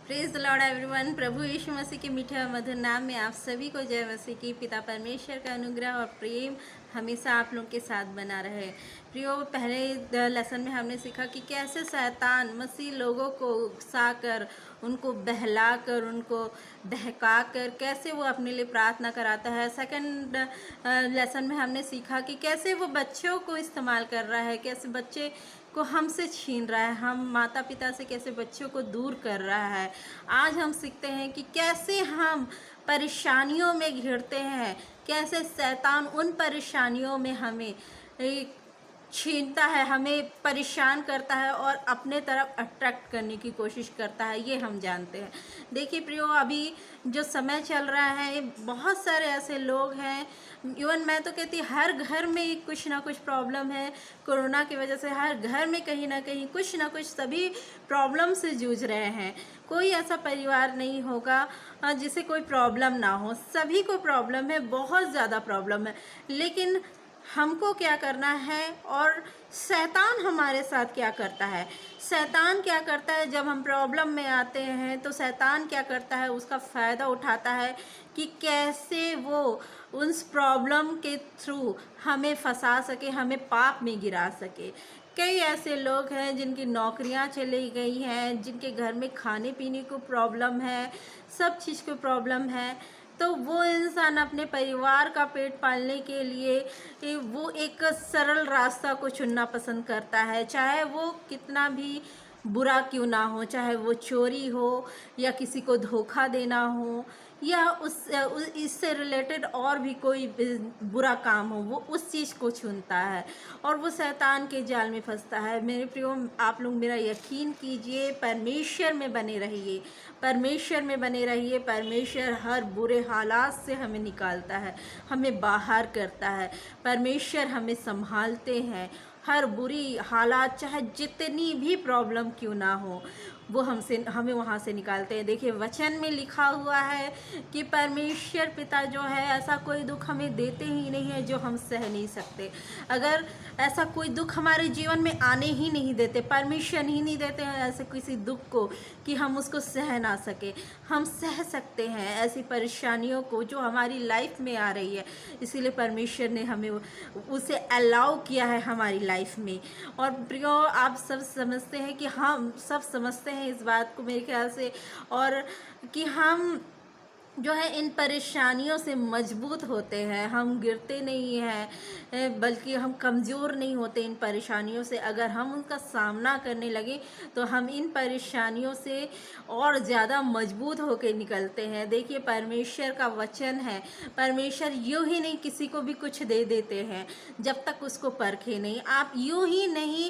Praise the Lord everyone. प्रभु यीशु मसीह के मीठे और मधुर नाम में आप सभी को जय मसीह की। पिता परमेश्वर का अनुग्रह और प्रेम हमेशा आप लोगों के साथ बना रहे। प्रियो, पहले लेसन में हमने सीखा कि कैसे शैतान मसीह लोगों को उकसाकर, उनको बहलाकर, उनको बहकाकर कैसे वो अपने लिए प्रार्थना कराता है। सेकंड लेसन में हमने सीखा कि कैसे वो बच्चों को इस्तेमाल कर रहा है, कैसे बच्चे को हमसे छीन रहा है, हम माता पिता से कैसे बच्चों को दूर कर रहा है। आज हम सीखते हैं कि कैसे हम परेशानियों में घिरते हैं, कैसे शैतान उन परेशानियों में हमें छीनता है, हमें परेशान करता है और अपने तरफ अट्रैक्ट करने की कोशिश करता है। ये हम जानते हैं। देखिए प्रियो, अभी जो समय चल रहा है, बहुत सारे ऐसे लोग हैं, इवन मैं तो कहती हर घर में कुछ ना कुछ प्रॉब्लम है। कोरोना की वजह से हर घर में कहीं ना कहीं कुछ ना कुछ सभी प्रॉब्लम से जूझ रहे हैं। कोई ऐसा परिवार नहीं होगा जिसे कोई प्रॉब्लम ना हो, सभी को प्रॉब्लम है, बहुत ज़्यादा प्रॉब्लम है। लेकिन हमको क्या करना है और शैतान हमारे साथ क्या करता है। शैतान क्या करता है, जब हम प्रॉब्लम में आते हैं तो शैतान क्या करता है, उसका फ़ायदा उठाता है कि कैसे वो उस प्रॉब्लम के थ्रू हमें फंसा सके, हमें पाप में गिरा सके। कई ऐसे लोग हैं जिनकी नौकरियां चली गई हैं, जिनके घर में खाने पीने को प्रॉब्लम है, सब चीज़ को प्रॉब्लम है। तो वो इंसान अपने परिवार का पेट पालने के लिए वो एक सरल रास्ता को चुनना पसंद करता है, चाहे वो कितना भी बुरा क्यों ना हो, चाहे वो चोरी हो या किसी को धोखा देना हो या इससे रिलेटेड और भी कोई बुरा काम हो, वो उस चीज़ को चुनता है और वो शैतान के जाल में फंसता है। मेरे प्रियो, आप लोग मेरा यकीन कीजिए, परमेश्वर में बने रहिए, परमेश्वर में बने रहिए। परमेश्वर हर बुरे हालात से हमें निकालता है, हमें बाहर करता है। परमेश्वर हमें संभालते हैं। हर बुरी हालात, चाहे जितनी भी प्रॉब्लम क्यों ना हो, वो हमें वहाँ से निकालते हैं। देखिए, वचन में लिखा हुआ है कि परमेश्वर पिता जो है, ऐसा कोई दुख हमें देते ही नहीं है जो हम सह नहीं सकते। अगर ऐसा कोई दुख हमारे जीवन में आने ही नहीं देते, परमिशन ही नहीं देते हैं ऐसे किसी दुख को कि हम उसको सह ना सके। हम सह सकते हैं ऐसी परेशानियों को जो हमारी लाइफ में आ रही है, इसीलिए परमेश्वर ने हमें उसे अलाउ किया है हमारी लाइफ में। और प्रियो, आप सब समझते हैं कि हम सब समझते हैं इस बात को मेरे ख्याल से, और कि हम जो है इन परेशानियों से मजबूत होते हैं, हम गिरते नहीं हैं, बल्कि हम कमज़ोर नहीं होते इन परेशानियों से। अगर हम उनका सामना करने लगे तो हम इन परेशानियों से और ज़्यादा मजबूत होकर निकलते हैं। देखिए, परमेश्वर का वचन है, परमेश्वर यूँ ही नहीं किसी को भी कुछ दे देते हैं जब तक उसको परखे नहीं। आप यूँ ही नहीं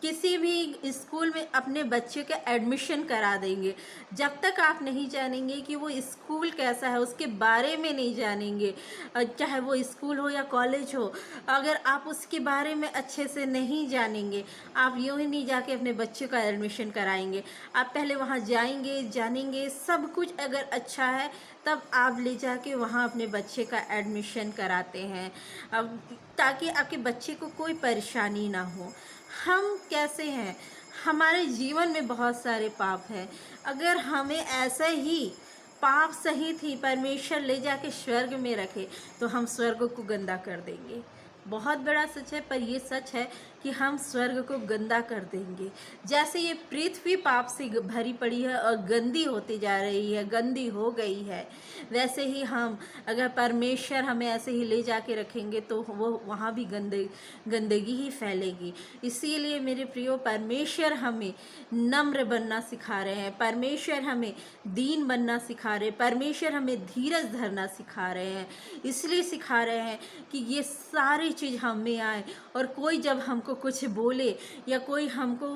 किसी भी स्कूल में अपने बच्चे का एडमिशन करा देंगे जब तक आप नहीं जानेंगे कि वो स्कूल कैसा है, उसके बारे में नहीं जानेंगे। चाहे वो स्कूल हो या कॉलेज हो, अगर आप उसके बारे में अच्छे से नहीं जानेंगे, आप यूँ ही नहीं जाके अपने बच्चे का एडमिशन कराएंगे। आप पहले वहाँ जाएंगे, जानेंगे, सब कुछ अगर अच्छा है तब आप ले जाके वहाँ अपने बच्चे का एडमिशन कराते हैं, अब ताकि आपके बच्चे को कोई परेशानी ना हो। हम कैसे हैं, हमारे जीवन में बहुत सारे पाप हैं। अगर हमें ऐसे ही पाप सहित ही परमेश्वर ले जाके स्वर्ग में रखे तो हम स्वर्ग को गंदा कर देंगे। बहुत बड़ा सच है, पर ये सच है कि हम स्वर्ग को गंदा कर देंगे। जैसे ये पृथ्वी पाप से भरी पड़ी है और गंदी होती जा रही है, गंदी हो गई है, वैसे ही हम, अगर परमेश्वर हमें ऐसे ही ले जाके रखेंगे तो वो वहाँ भी गंदगी ही फैलेगी। इसीलिए मेरे प्रियो, परमेश्वर हमें नम्र बनना सिखा रहे हैं, परमेश्वर हमें दीन बनना सिखा रहे हैं, परमेश्वर हमें धीरज धरना सिखा रहे हैं। इसलिए सिखा रहे हैं कि ये सारी चीज़ हम में आए, और कोई जब हमको कुछ बोले या कोई हमको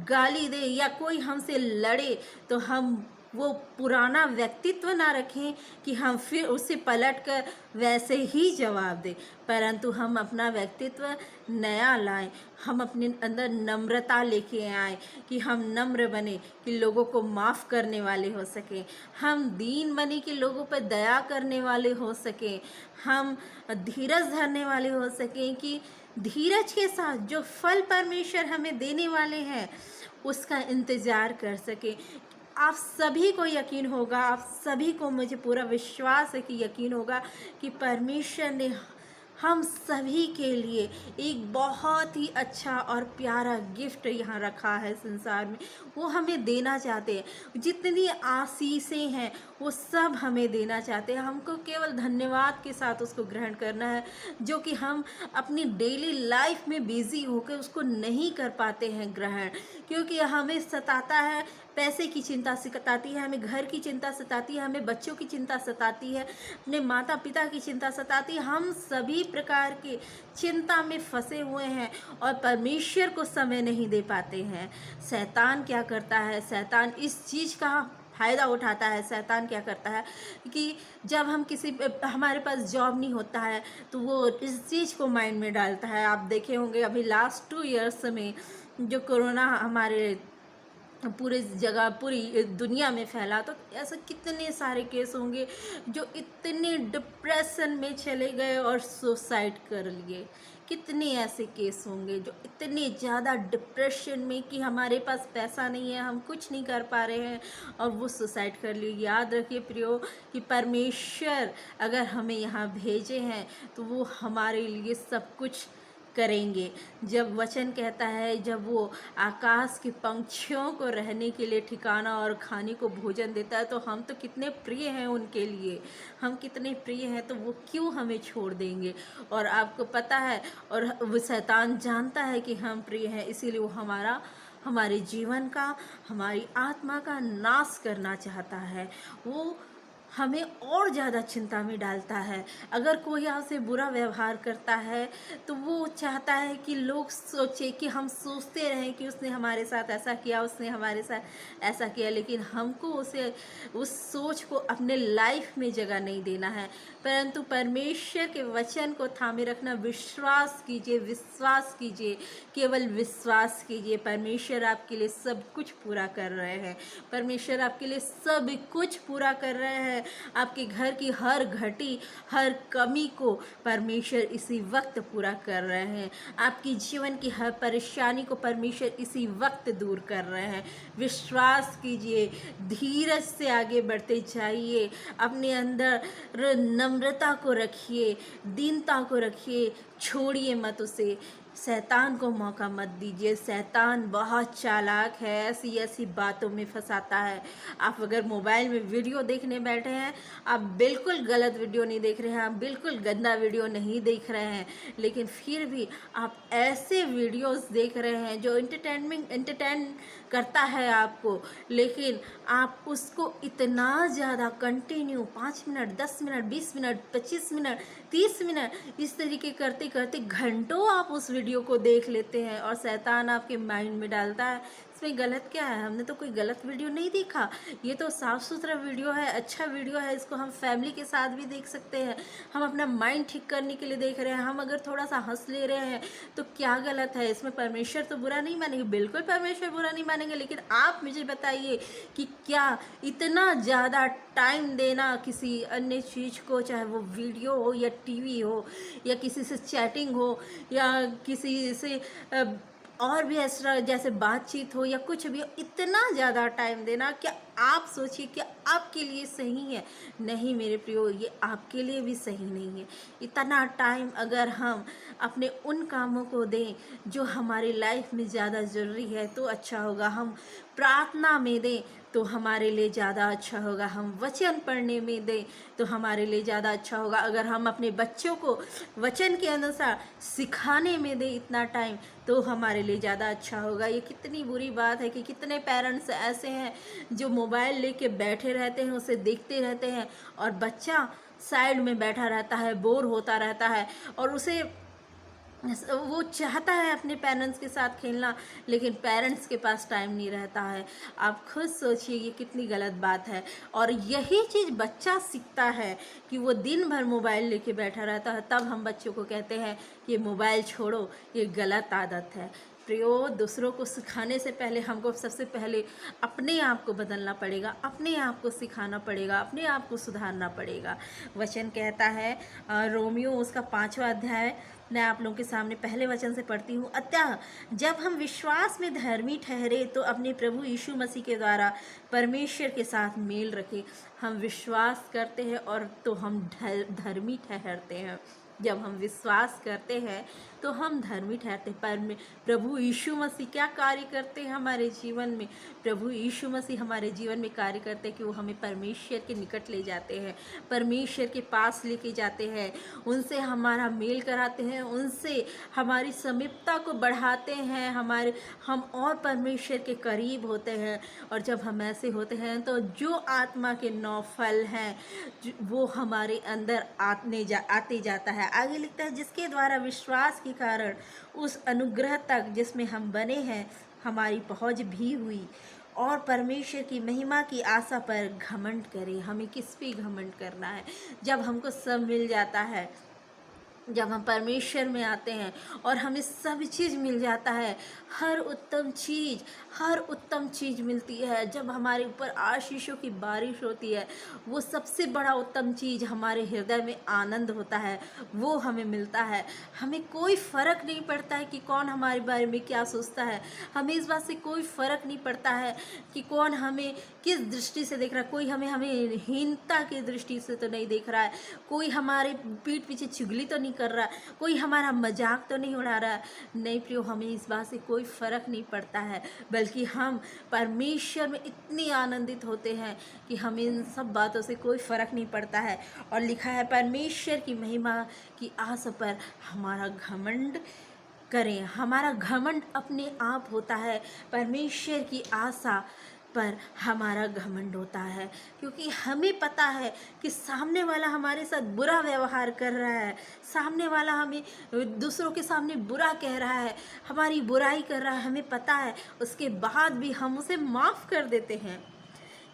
गाली दे या कोई हमसे लड़े तो हम वो पुराना व्यक्तित्व ना रखें कि हम फिर उसे पलटकर वैसे ही जवाब दें, परंतु हम अपना व्यक्तित्व नया लाएं। हम अपने अंदर नम्रता लेके आएँ कि हम नम्र बने कि लोगों को माफ़ करने वाले हो सकें, हम दीन बने कि लोगों पर दया करने वाले हो सकें, हम धीरज धरने वाले हो सकें कि धीरज के साथ जो फल परमेश्वर हमें देने वाले हैं उसका इंतज़ार कर सकें। आप सभी को यकीन होगा, आप सभी को मुझे पूरा विश्वास है कि यकीन होगा कि परमेश्वर ने हम सभी के लिए एक बहुत ही अच्छा और प्यारा गिफ्ट यहाँ रखा है संसार में। वो हमें देना चाहते हैं, जितनी आशीषें हैं वो सब हमें देना चाहते हैं। हमको केवल धन्यवाद के साथ उसको ग्रहण करना है, जो कि हम अपनी डेली लाइफ में बिजी होकर उसको नहीं कर पाते हैं ग्रहण, क्योंकि हमें सताता है, पैसे की चिंता सताती है, हमें घर की चिंता सताती है, हमें बच्चों की चिंता सताती है, अपने माता पिता की चिंता सताती है। हम सभी प्रकार के चिंता में फंसे हुए हैं और परमेश्वर को समय नहीं दे पाते हैं। शैतान क्या करता है, शैतान इस चीज़ का फ़ायदा उठाता है। शैतान क्या करता है कि जब हम हमारे पास जॉब नहीं होता है तो वो इस चीज़ को माइंड में डालता है। आप देखे होंगे अभी लास्ट 2 ईयर्स में जो कोरोना हमारे पूरे जगह पूरी दुनिया में फैला, तो ऐसे कितने सारे केस होंगे जो इतने डिप्रेशन में चले गए और सुसाइड कर लिए। कितने ऐसे केस होंगे जो इतने ज़्यादा डिप्रेशन में कि हमारे पास पैसा नहीं है, हम कुछ नहीं कर पा रहे हैं और वो सुसाइड कर लिए। याद रखिए प्रियो कि परमेश्वर अगर हमें यहाँ भेजे हैं तो वो हमारे लिए सब कुछ करेंगे। जब वचन कहता है, जब वो आकाश के पंछियों को रहने के लिए ठिकाना और खाने को भोजन देता है, तो हम तो कितने प्रिय हैं उनके लिए, हम कितने प्रिय हैं, तो वो क्यों हमें छोड़ देंगे। और आपको पता है, और वो शैतान जानता है कि हम प्रिय हैं, इसीलिए वो हमारे जीवन का, हमारी आत्मा का नाश करना चाहता है। वो हमें और ज़्यादा चिंता में डालता है। अगर कोई आपसे बुरा व्यवहार करता है तो वो चाहता है कि लोग सोचे, कि हम सोचते रहें कि उसने हमारे साथ ऐसा किया, उसने हमारे साथ ऐसा किया, लेकिन हमको उस सोच को अपने लाइफ में जगह नहीं देना है, परंतु परमेश्वर के वचन को थामे रखना। विश्वास कीजिए, विश्वास कीजिए, केवल विश्वास कीजिए। परमेश्वर आपके लिए सब कुछ पूरा कर रहे हैं, परमेश्वर आपके लिए सब कुछ पूरा कर रहे हैं। आपके घर की हर घटी, हर कमी को परमेश्वर इसी वक्त पूरा कर रहे हैं। आपकी जीवन की हर परेशानी को परमेश्वर इसी वक्त दूर कर रहे हैं। विश्वास कीजिए, धीरज से आगे बढ़ते जाइए, अपने अंदर नम्रता को रखिए, दीनता को रखिए, छोड़िए मत उसे। शैतान को मौका मत दीजिए। शैतान बहुत चालाक है, ऐसी ऐसी बातों में फंसाता है। आप अगर मोबाइल में वीडियो देखने बैठे हैं, आप बिल्कुल गलत वीडियो नहीं देख रहे हैं, आप बिल्कुल गंदा वीडियो नहीं देख रहे हैं, लेकिन फिर भी आप ऐसे वीडियोस देख रहे हैं जो एंटरटेन करता है आपको, लेकिन आप उसको इतना ज़्यादा continue 5 minute, 10 minute, 20 minute, 25 minute, 30 minute इस तरीके करते करते घंटों आप उस वीडियो को देख लेते हैं और शैतान आपके माइंड में डालता है इसमें गलत क्या है, हमने तो कोई गलत वीडियो नहीं देखा, ये तो साफ़ सुथरा वीडियो है, अच्छा वीडियो है, इसको हम फैमिली के साथ भी देख सकते हैं, हम अपना माइंड ठीक करने के लिए देख रहे हैं, हम अगर थोड़ा सा हंस ले रहे हैं तो क्या गलत है इसमें। परमेश्वर तो बुरा नहीं मानेंगे, बिल्कुल परमेश्वर बुरा नहीं मानेंगे, लेकिन आप मुझे बताइए कि क्या इतना ज़्यादा टाइम देना किसी अन्य चीज़ को, चाहे वो वीडियो हो या टीवी हो या किसी से चैटिंग हो या किसी से और भी ऐसा जैसे बातचीत हो या कुछ भी हो, इतना ज़्यादा टाइम देना, क्या आप सोचिए कि आपके लिए सही है? नहीं मेरे प्रियो, ये आपके लिए भी सही नहीं है। इतना टाइम अगर हम अपने उन कामों को दें जो हमारी लाइफ में ज़्यादा ज़रूरी है तो अच्छा होगा। हम प्रार्थना में दें तो हमारे लिए ज़्यादा अच्छा होगा, हम वचन पढ़ने में दें तो हमारे लिए ज़्यादा अच्छा होगा। अगर हम अपने बच्चों को वचन के अनुसार सिखाने में दें इतना टाइम तो हमारे लिए ज़्यादा अच्छा होगा। ये कितनी बुरी बात है कि कितने पेरेंट्स ऐसे हैं जो मोबाइल लेके बैठे रहते हैं, उसे देखते रहते हैं और बच्चा साइड में बैठा रहता है, बोर होता रहता है और वो चाहता है अपने पेरेंट्स के साथ खेलना, लेकिन पेरेंट्स के पास टाइम नहीं रहता है। आप खुद सोचिए ये कितनी गलत बात है। और यही चीज़ बच्चा सीखता है कि वो दिन भर मोबाइल लेके बैठा रहता है, तब हम बच्चों को कहते हैं कि मोबाइल छोड़ो, ये गलत आदत है। प्रियो, दूसरों को सिखाने से पहले हमको सबसे पहले अपने आप को बदलना पड़ेगा, अपने आप को सिखाना पड़ेगा, अपने आप को सुधारना पड़ेगा। वचन कहता है रोमियो उसका 5वां अध्याय मैं आप लोगों के सामने पहले वचन से पढ़ती हूँ। अतः जब हम विश्वास में धर्मी ठहरे तो अपने प्रभु यीशु मसीह के द्वारा परमेश्वर के साथ मेल रखे। हम विश्वास करते हैं और तो हम धर्मी ठहरते हैं। जब हम विश्वास करते हैं तो हम धर्मी ठहरते हैं। पर प्रभु यीशु मसीह क्या कार्य करते हैं हमारे जीवन में? प्रभु यीशु मसीह हमारे जीवन में कार्य करते हैं कि वो हमें परमेश्वर के निकट ले जाते हैं, परमेश्वर के पास लेके जाते हैं, उनसे हमारा मेल कराते हैं, उनसे हमारी समीपता को बढ़ाते हैं, हम और परमेश्वर के करीब होते हैं। और जब हम ऐसे होते हैं तो जो आत्मा के 9 फल हैं वो हमारे अंदर आते जाता है। आगे लिखता है, जिसके द्वारा विश्वास के कारण उस अनुग्रह तक जिसमें हम बने हैं हमारी पहुंच भी हुई, और परमेश्वर की महिमा की आशा पर घमंड करें। हमें किस पे घमंड करना है? जब हमको सब मिल जाता है, जब हम परमेश्वर में आते हैं और हमें सब चीज़ मिल जाता है, हर उत्तम चीज़ मिलती है। जब हमारे ऊपर आशीषों की बारिश होती है, वो सबसे बड़ा उत्तम चीज़ हमारे हृदय में आनंद होता है, वो हमें मिलता है। हमें कोई फ़र्क नहीं पड़ता है कि कौन हमारे बारे में क्या सोचता है। हमें इस बात से कोई फ़र्क नहीं पड़ता है कि कौन हमें किस दृष्टि से देख रहा है। कोई हमें हीनता की दृष्टि से तो नहीं देख रहा है, कोई हमारे पीठ पीछे चुगली तो नहीं कर रहा है, कोई हमारा मजाक तो नहीं उड़ा रहा है। नहीं प्रियो, हमें इस बात से कोई फ़र्क नहीं पड़ता है, बल्कि हम परमेश्वर में इतने आनंदित होते हैं कि हमें इन सब बातों से कोई फ़र्क नहीं पड़ता है। और लिखा है, परमेश्वर की महिमा की आशा पर हमारा घमंड करें। हमारा घमंड अपने आप होता है, परमेश्वर की आशा पर हमारा घमंड होता है, क्योंकि हमें पता है कि सामने वाला हमारे साथ बुरा व्यवहार कर रहा है, सामने वाला हमें दूसरों के सामने बुरा कह रहा है, हमारी बुराई कर रहा है, हमें पता है। उसके बाद भी हम उसे माफ़ कर देते हैं।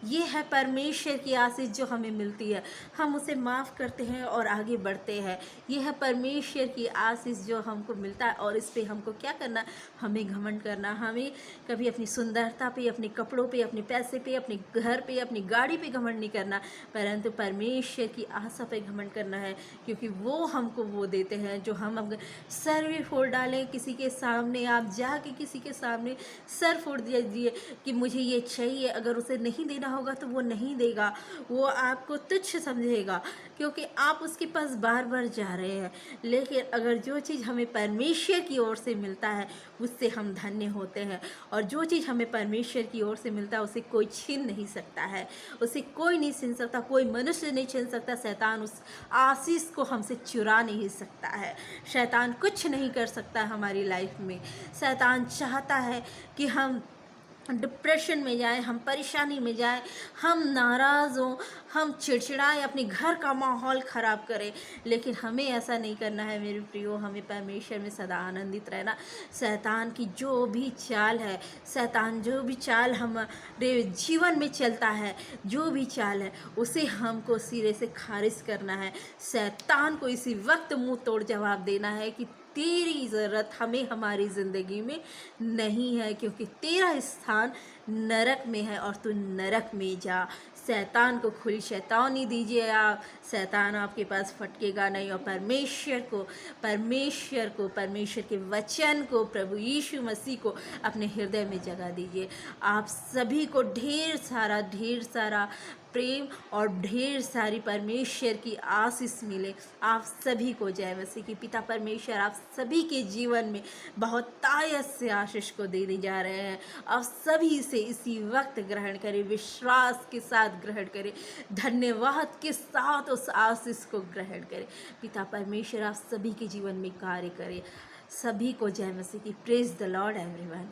ये है परमेश्वर की आशीष जो हमें मिलती है, हम उसे माफ़ करते हैं और आगे बढ़ते हैं। ये है परमेश्वर की आशीष जो हमको मिलता है। और इस पे हमको क्या करना? हमें घमंड करना। हमें कभी अपनी सुंदरता पे, अपने कपड़ों पे, अपने पैसे पे, अपने घर पे, अपनी गाड़ी पे घमंड नहीं करना, परंतु परमेश्वर की आशा पे घमंड करना है, क्योंकि वो हमको वो देते हैं जो हम अगर सर भी फोड़ डालें किसी के सामने, आप जाके किसी के सामने सर फोड़ दीजिए कि मुझे ये चाहिए, अगर उसे नहीं देना होगा तो वो नहीं देगा, वो आपको तुच्छ समझेगा, क्योंकि आप उसके पास बार बार जा रहे हैं। लेकिन अगर जो चीज़ हमें परमेश्वर की ओर से मिलता है उससे हम धन्य होते हैं। और जो चीज़ हमें परमेश्वर की ओर से मिलता है उसे कोई छीन नहीं सकता है, उसे कोई नहीं छीन सकता, कोई मनुष्य नहीं छीन सकता। शैतान उस आशीष को हमसे चुरा नहीं सकता है, शैतान कुछ नहीं कर सकता हमारी लाइफ में। शैतान चाहता है कि हम डिप्रेशन में जाएं, हम परेशानी में जाएं, हम नाराज़ हों, हम चिड़चिड़ाएं, अपने घर का माहौल ख़राब करें। लेकिन हमें ऐसा नहीं करना है मेरे प्रियो, हमें परमेश्वर में सदा आनंदित रहना। शैतान की जो भी चाल है, शैतान जो भी चाल हमारे जीवन में चलता है, जो भी चाल है, उसे हमको सिरे से खारिज करना है। शैतान को इसी वक्त मुंह तोड़ जवाब देना है कि तेरी ज़रूरत हमें हमारी ज़िंदगी में नहीं है, क्योंकि तेरा स्थान नरक में है और तू नरक में जा। शैतान को खुली शैतानी दीजिए आप, शैतान आपके पास फटकेगा नहीं। और परमेश्वर के वचन को, प्रभु यीशु मसीह को अपने हृदय में जगह दीजिए। आप सभी को ढेर सारा प्रेम और ढेर सारी परमेश्वर की आशीष मिले। आप सभी को जय मसीह की। पिता परमेश्वर आप सभी के जीवन में बहुत तायत से आशीष को देने जा रहे हैं। आप सभी से इसी वक्त ग्रहण करें, विश्वास के साथ ग्रहण करें, धन्यवाद के साथ उस आशीष को ग्रहण करें। पिता परमेश्वर आप सभी के जीवन में कार्य करें। सभी को जय मसीह की। Praise the Lord everyone.